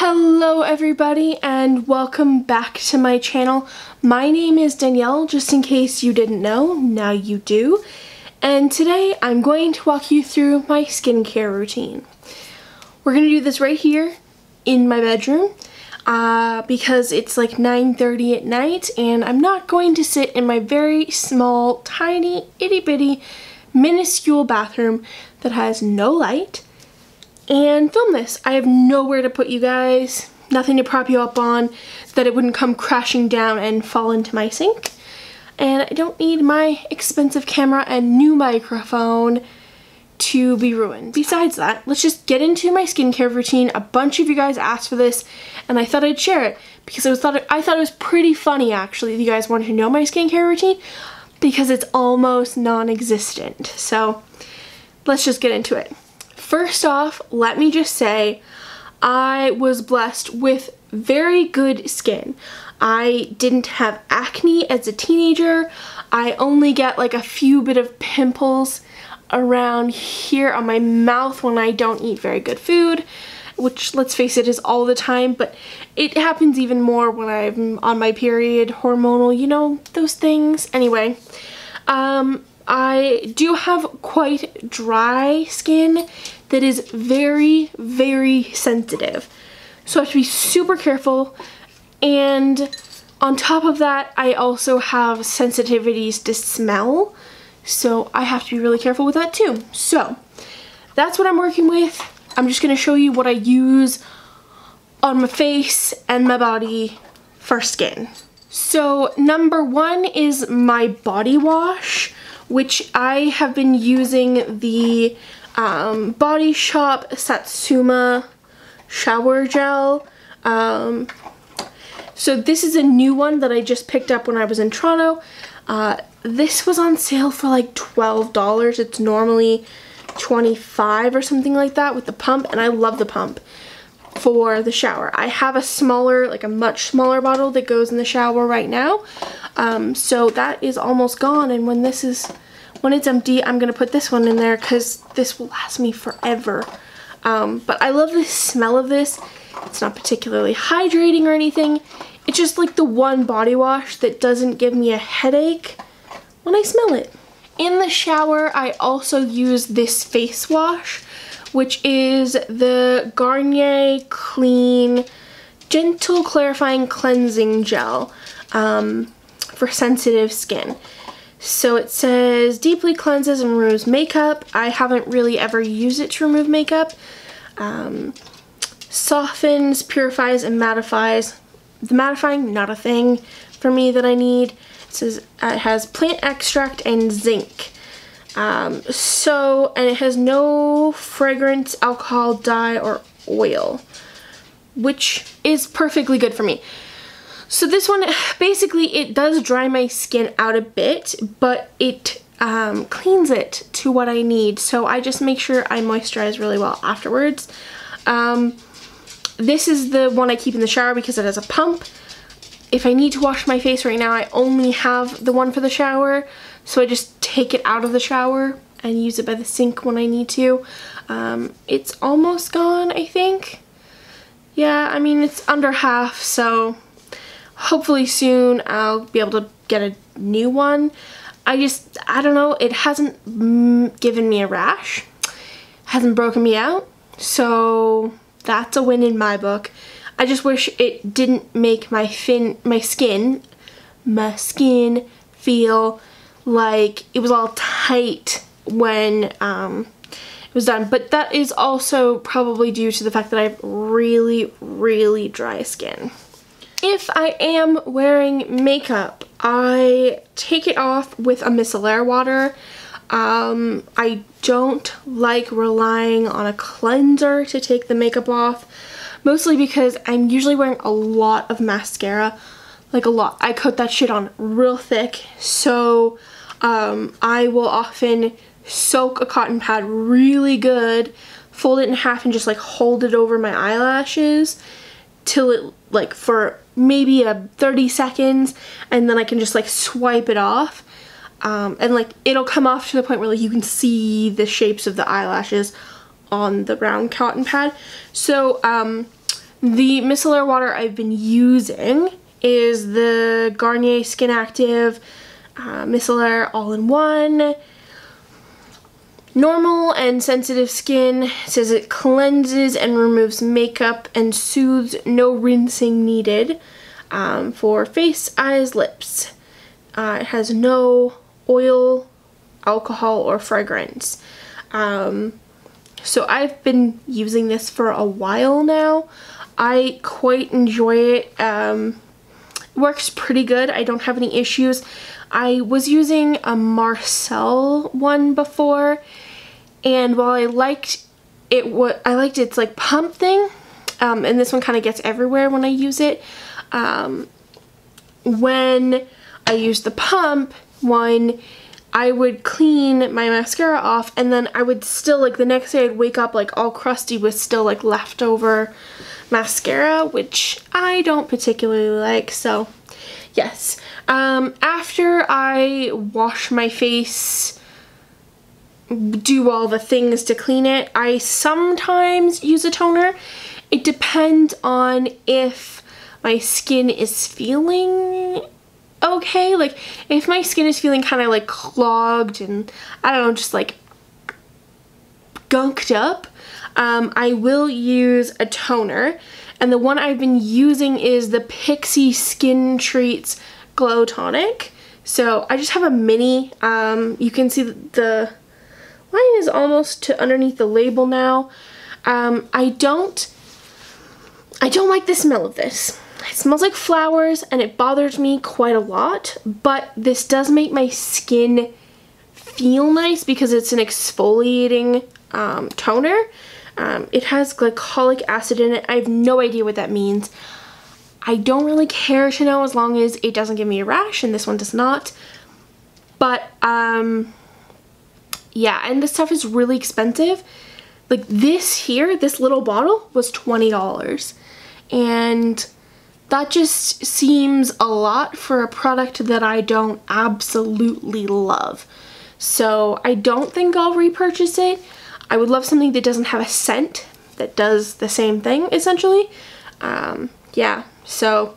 Hello everybody and welcome back to my channel. My name is Danielle, just in case you didn't know, now you do. And today I'm going to walk you through my skincare routine. We're going to do this right here in my bedroom because it's like 9:30 at night and I'm not going to sit in my very small, tiny, itty bitty, minuscule bathroom that has no light and film this. I have nowhere to put you guys, nothing to prop you up on, that it wouldn't come crashing down and fall into my sink. And I don't need my expensive camera and new microphone to be ruined. Besides that, let's just get into my skincare routine. A bunch of you guys asked for this and I thought I'd share it because I thought it was pretty funny actually if you guys wanted to know my skincare routine because it's almost non-existent. So let's just get into it. First off, let me just say I was blessed with very good skin. I didn't have acne as a teenager. I only get like a few bit of pimples around here on my mouth when I don't eat very good food, which, let's face it, is all the time, but it happens even more when I'm on my period, hormonal, you know, those things. Anyway, I do have quite dry skin that is very, very sensitive. So I have to be super careful. And on top of that, I also have sensitivities to smell. So I have to be really careful with that too. So that's what I'm working with. I'm just going to show you what I use on my face and my body for skin. So number one is my body wash, which I have been using the Body Shop Satsuma shower gel. So this is a new one that I just picked up when I was in Toronto. This was on sale for like $12. It's normally $25 or something like that with the pump, and I love the pump for the shower. I have a smaller, like a much smaller bottle that goes in the shower right now. So that is almost gone, and when it's empty, I'm gonna put this one in there because this will last me forever. But I love the smell of this. It's not particularly hydrating or anything. It's just like the one body wash that doesn't give me a headache when I smell it. In the shower, I also use this face wash, which is the Garnier Clean Gentle Clarifying Cleansing Gel for sensitive skin. So it says deeply cleanses and removes makeup. I haven't really ever used it to remove makeup. Softens, purifies, and mattifies. The mattifying, not a thing for me that I need. It says it has plant extract and zinc. And it has no fragrance, alcohol, dye, or oil, which is perfectly good for me. So this one, basically, it does dry my skin out a bit, but it cleans it to what I need. So I just make sure I moisturize really well afterwards. This is the one I keep in the shower because it has a pump. If I need to wash my face right now, I only have the one for the shower. So I just take it out of the shower and use it by the sink when I need to. It's almost gone, I think. Yeah, I mean, it's under half, so hopefully soon I'll be able to get a new one. I don't know, it hasn't given me a rash, hasn't broken me out, so that's a win in my book. I just wish it didn't make my skin feel like it was all tight when it was done. But that is also probably due to the fact that I have really, really dry skin. If I am wearing makeup, I take it off with a micellar water. I don't like relying on a cleanser to take the makeup off, mostly because I'm usually wearing a lot of mascara, like a lot. I coat that shit on real thick, so I will often soak a cotton pad really good, fold it in half and just like hold it over my eyelashes till it, like, for maybe 30 seconds, and then I can just like swipe it off. And like it'll come off to the point where like you can see the shapes of the eyelashes on the brown cotton pad. So The micellar water I've been using is the Garnier Skin Active micellar all-in-one. Normal and sensitive skin. It says it cleanses and removes makeup and soothes, no rinsing needed, for face, eyes, lips. It has no oil, alcohol, or fragrance. So I've been using this for a while now. I quite enjoy it. It works pretty good. I don't have any issues. I was using a Marcel one before, and while I liked it, I liked its like pump thing, and this one kind of gets everywhere when I use it. When I use the pump one, I would clean my mascara off, and then I would still, like, the next day I'd wake up like all crusty with still like leftover mascara, which I don't particularly like. So yes, after I wash my face, do all the things to clean it, I sometimes use a toner. It depends on if my skin is feeling okay. Like, if my skin is feeling kind of like clogged and, I don't know, just like gunked up, I will use a toner, and the one I've been using is the Pixi Skin Treats Glow Tonic. So I just have a mini. You can see the line is almost to underneath the label now. I don't like the smell of this. It smells like flowers and it bothers me quite a lot, but this does make my skin feel nice because it's an exfoliating toner. It has glycolic acid in it. I have no idea what that means. I don't really care to know as long as it doesn't give me a rash, and this one does not. But yeah, and this stuff is really expensive. Like this here, this little bottle was $20, and that just seems a lot for a product that I don't absolutely love. So I don't think I'll repurchase it. I would love something that doesn't have a scent that does the same thing, essentially. Yeah, so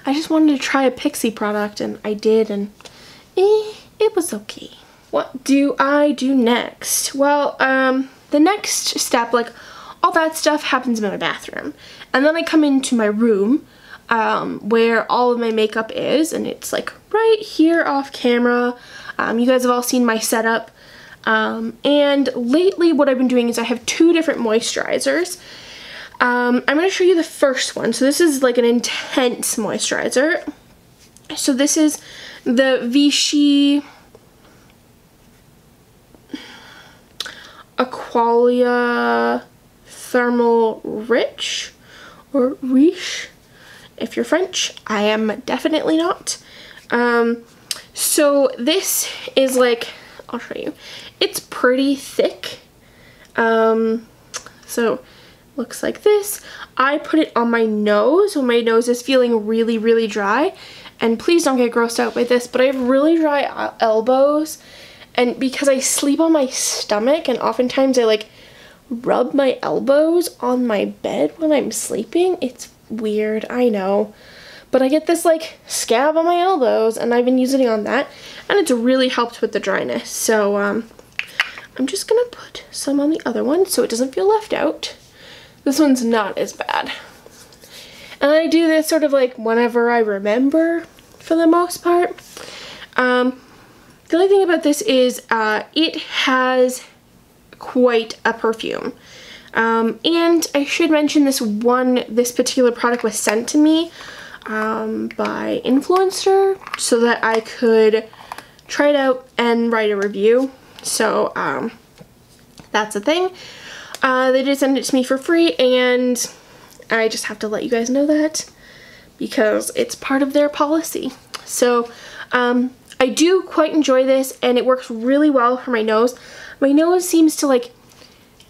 I just wanted to try a Pixi product, and I did, and it was okay. What do I do next? Well, the next step, like all that stuff happens in my bathroom. And then I come into my room, where all of my makeup is, and it's like right here off camera. You guys have all seen my setup. And lately what I've been doing is I have two different moisturizers. I'm going to show you the first one. So this is like an intense moisturizer. So this is the Vichy Aqualia Thermal Rich, or Riche, if you're French. I am definitely not. So this is like, I'll show you. It's pretty thick. So looks like this. I put it on my nose when my nose is feeling really, really dry. And please don't get grossed out by this, but I have really dry elbows. And because I sleep on my stomach, and oftentimes I like rub my elbows on my bed when I'm sleeping. It's weird, I know. But I get this like scab on my elbows, and I've been using it on that, and it's really helped with the dryness. So I'm just gonna put some on the other one so it doesn't feel left out. This one's not as bad. And I do this sort of like whenever I remember, for the most part. The only thing about this is it has quite a perfume. And I should mention this particular product was sent to me by Influencer so that I could try it out and write a review. So that's a thing. They did send it to me for free, and I just have to let you guys know that because it's part of their policy. So I do quite enjoy this, and it works really well for my nose. My nose seems to like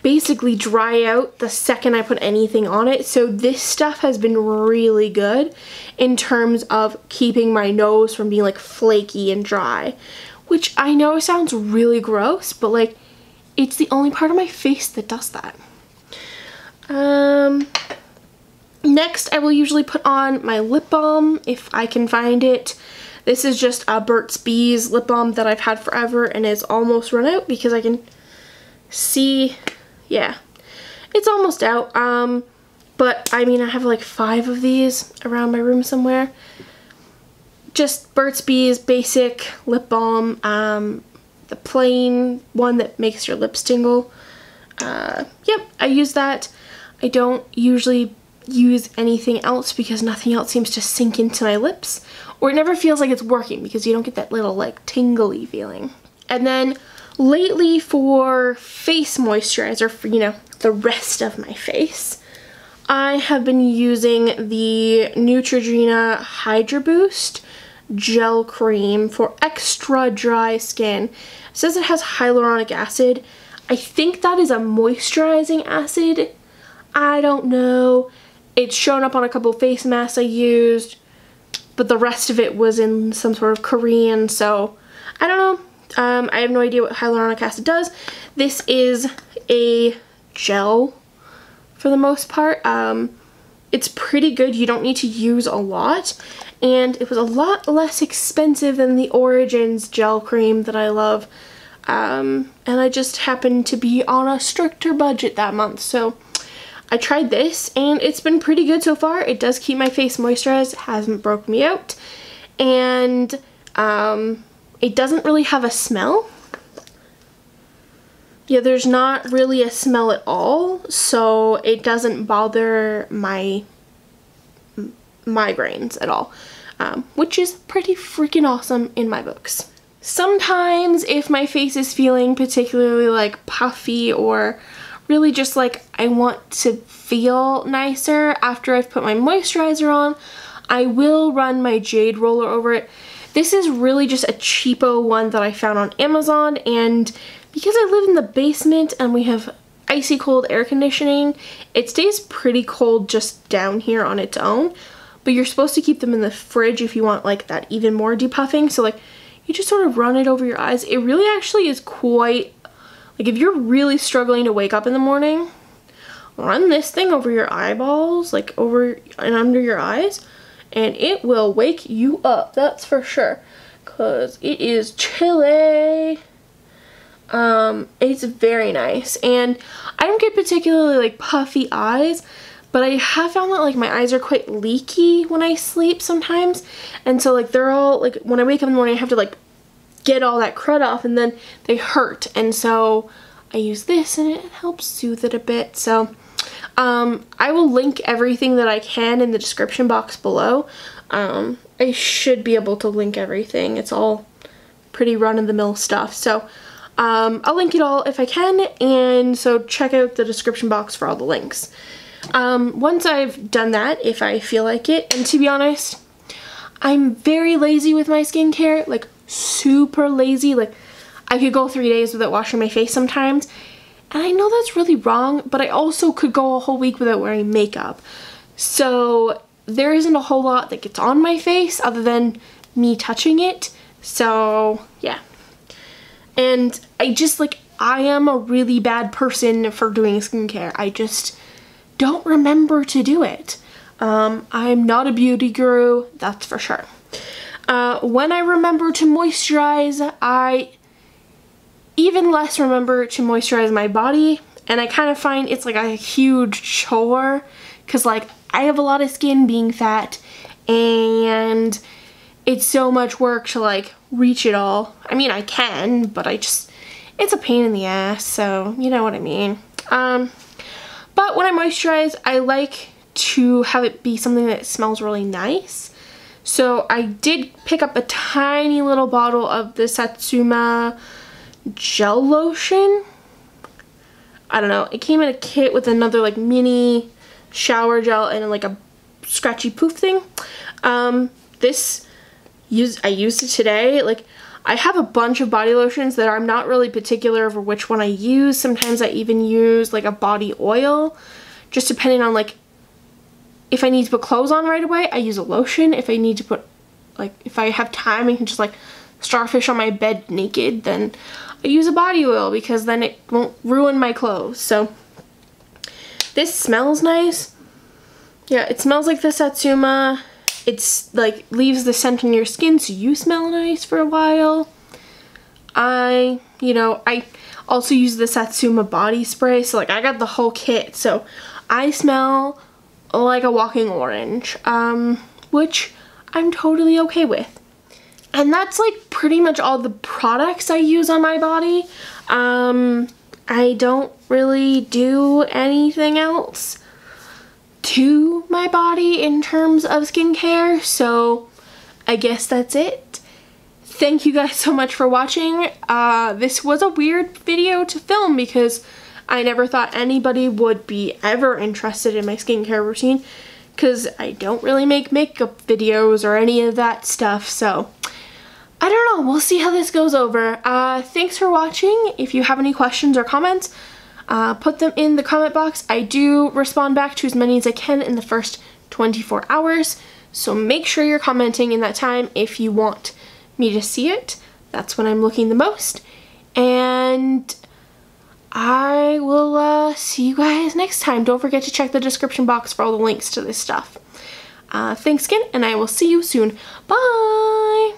basically dry out the second I put anything on it, so this stuff has been really good in terms of keeping my nose from being like flaky and dry, which I know sounds really gross, but like it's the only part of my face that does that. Next, I will usually put on my lip balm if I can find it. This is just a Burt's Bees lip balm that I've had forever and is almost run out because I can see, yeah, it's almost out. But I mean, I have like 5 of these around my room somewhere. Just Burt's Bees basic lip balm, the plain one that makes your lips tingle. Yep, I use that. I don't usually use anything else because nothing else seems to sink into my lips, or it never feels like it's working because you don't get that little like tingly feeling. And then lately for face moisturizer for, you know, the rest of my face, I have been using the Neutrogena Hydra Boost gel cream for extra dry skin. It says it has hyaluronic acid. I think that is a moisturizing acid. I don't know. It's shown up on a couple face masks I used, but the rest of it was in some sort of Korean, so I don't know. I have no idea what hyaluronic acid does. This is a gel for the most part. It's pretty good. You don't need to use a lot, and it was a lot less expensive than the Origins gel cream that I love. And I just happened to be on a stricter budget that month, so I tried this and it's been pretty good so far. It does keep my face moisturized, it hasn't broke me out, and it doesn't really have a smell. Yeah, there's not really a smell at all, so it doesn't bother my migraines at all, which is pretty freaking awesome in my books. Sometimes if my face is feeling particularly like puffy or really just like I want to feel nicer after I've put my moisturizer on, I will run my Jade roller over it. This is really just a cheapo one that I found on Amazon, and because I live in the basement and we have icy cold air conditioning, it stays pretty cold just down here on its own, but you're supposed to keep them in the fridge if you want like that even more depuffing. So like you just sort of run it over your eyes. It really actually is quite, like if you're really struggling to wake up in the morning, run this thing over your eyeballs, like over and under your eyes, and it will wake you up, that's for sure, because it is chilly. It's very nice, and I don't get particularly like puffy eyes, but I have found that like my eyes are quite leaky when I sleep sometimes, and so like they're all like, when I wake up in the morning I have to like get all that crud off and then they hurt, and so I use this and it helps soothe it a bit. So I will link everything that I can in the description box below. I should be able to link everything. It's all pretty run-of-the-mill stuff, so I'll link it all if I can, and so check out the description box for all the links. Once I've done that, if I feel like it, and to be honest, I'm very lazy with my skincare, like super lazy. Like I could go 3 days without washing my face sometimes, and I know that's really wrong, but I also could go a whole week without wearing makeup. So there isn't a whole lot that gets on my face other than me touching it. So yeah. And I just like, I am a really bad person for doing skincare. I just don't remember to do it. I'm not a beauty guru, that's for sure. When I remember to moisturize, I even less remember to moisturize my body, and I kind of find it's like a huge chore because like I have a lot of skin being fat and it's so much work to like reach it all. I mean, I can, but it's a pain in the ass, so you know what I mean. But when I moisturize, I like to have it be something that smells really nice. So I did pick up a tiny little bottle of the Satsuma gel lotion. I don't know, it came in a kit with another like mini shower gel and like a scratchy poof thing. I used it today. Like I have a bunch of body lotions that I'm not really particular over which one I use. Sometimes I even use like a body oil, just depending on like if I need to put clothes on right away, I use a lotion. If I need to put, like, if I have time and can just like starfish on my bed naked, then I use a body oil because then it won't ruin my clothes. So this smells nice. Yeah, it smells like the Satsuma. It's like leaves the scent on your skin so you smell nice for a while. I also use the Satsuma body spray, so like I got the whole kit, so I smell like a walking orange, which I'm totally okay with. And that's like pretty much all the products I use on my body. I don't really do anything else to my body in terms of skincare, so I guess that's it. Thank you guys so much for watching. This was a weird video to film because I never thought anybody would be ever interested in my skincare routine because I don't really make makeup videos or any of that stuff, so I don't know. We'll see how this goes over. Thanks for watching. If you have any questions or comments, put them in the comment box. I do respond back to as many as I can in the first 24 hours, so make sure you're commenting in that time if you want me to see it. That's when I'm looking the most. And I will see you guys next time. Don't forget to check the description box for all the links to this stuff. Thanks again, and I will see you soon. Bye!